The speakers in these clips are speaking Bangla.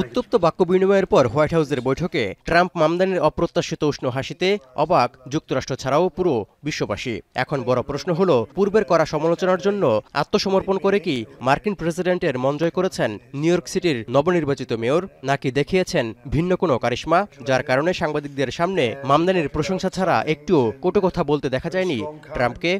উত্তপ্ত বাক্য বিনিময়ের পর হোয়াইট হাউসের বৈঠকে ট্রাম্প মামদানির অপ্রত্যাশিত উষ্ণ হাসিতে অবাক যুক্তরাষ্ট্র ছাড়াও পুরো বিশ্ববাসী। এখন বড় প্রশ্ন হলো, পূর্বের করা সমালোচনার জন্য আত্মসমর্পণ করে কি মার্কিন প্রেসিডেন্টের মন জয় করেছেন নিউ ইয়র্ক সিটির নবনির্বাচিত মেয়র, নাকি দেখিয়েছেন ভিন্ন কোনো কারিশমা, যার কারণে সাংবাদিকদের সামনে মামদানির প্রশংসা ছাড়া একটুও কটু কথা বলতে দেখা যায়নি ট্রাম্পকে।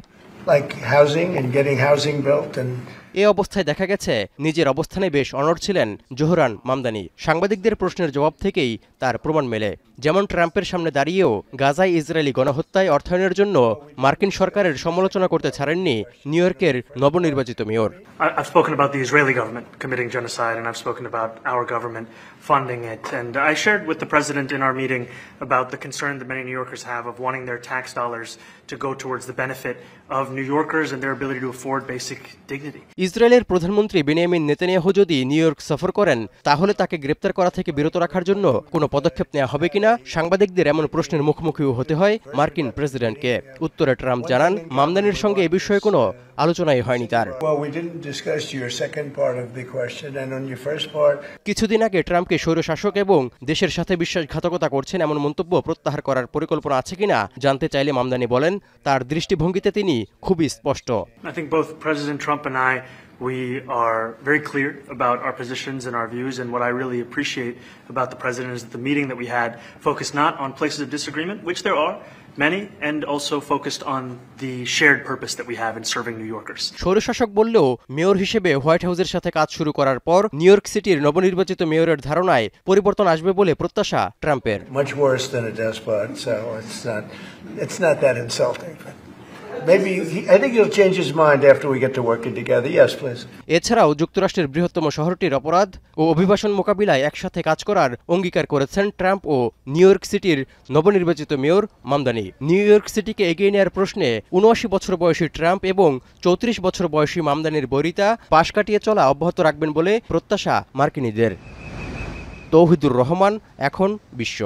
এ অবস্থায় দেখা গেছে নিজের অবস্থানে বেশ অনড় ছিলেন জোহরান মামদানি। সাংবাদিকদের প্রশ্নের জবাব থেকেই তার প্রমাণ মেলে। যেমন ট্রাম্পের সামনে দাঁড়িয়েও গাজায় ইসরায়েলি গণহত্যায় অর্থায়নের জন্য মার্কিন সরকারের সমালোচনা করতে ছাড়েননি নিউ ইয়র্কের নবনির্বাচিত mayor. I've spoken about the Israeli government committing genocide, and I've spoken about our government funding it. And I shared with the president in our meeting about the concern that many New Yorkers have of wanting their tax dollars to go towards the benefit of New Yorkers and their ability to afford basic dignity. ইসরায়েলের প্রধানমন্ত্রী বেনিয়ামিন নেতানিয়াহু যদি নিউ ইয়র্ক সফর করেন, তাহলে তাকে গ্রেপ্তার করা থেকে বিরত রাখার জন্য কোনো পদক্ষেপ নেওয়া হবে কিনা সাংবাদিকদের এমন প্রশ্নের মুখোমুখিও হতে হয় মার্কিন প্রেসিডেন্টকে। উত্তরে ট্রাম্প জানান, মামদানির সঙ্গে এ বিষয়ে কোনো আলোচনাই হয়নি তার। কিছুদিন আগে ট্রাম্পকে স্বৈরশাসক এবং দেশের সাথে বিশ্বাসঘাতকতা করছেন এমন মন্তব্য প্রত্যাহার করার পরিকল্পনা আছে কিনা জানতে চাইলে মামদানি বলেন, তার দৃষ্টিভঙ্গিতে তিনি খুবই স্পষ্ট। We are very clear about our positions and our views, and what I really appreciate about the president is that the meeting that we had focused not on places of disagreement, which there are many, and also focused on the shared purpose that we have in serving New Yorkers. স্বৈরশাসক বললেও মেয়র হিসেবে হোয়াইট হাউসের সাথে কাজ শুরু করার পর নিউ ইয়র্ক সিটির নবনির্বাচিত মেয়রের ধারণায় পরিবর্তন আসবে বলে প্রত্যাশা ট্রাম্পের। Much worse than a despot, so it's not that insulting. Maybe I think he'll change his mind after we get to working together. Yes, please. এছাড়াও যুক্তরাষ্ট্রের বৃহত্তম শহরটির অপরাধ ও অভিবাসন মোকাবিলায় একসাথে কাজ করার অঙ্গীকার করেছেন ট্রাম্প ও নিউ ইয়র্ক সিটির নবনির্বাচিত মেয়র মামদানি। নিউ ইয়র্ক সিটিকে এগিয়ে নেওয়ার প্রশ্নে ৭৯ বছর বয়সী ট্রাম্প এবং ৩৪ বছর বয়সী মামদানির বৈরিতা পাশ কাটিয়ে চলা অব্যাহত রাখবেন বলে প্রত্যাশা মার্কিনীদের। তৌহিদুর রহমান, এখন বিশ্ব।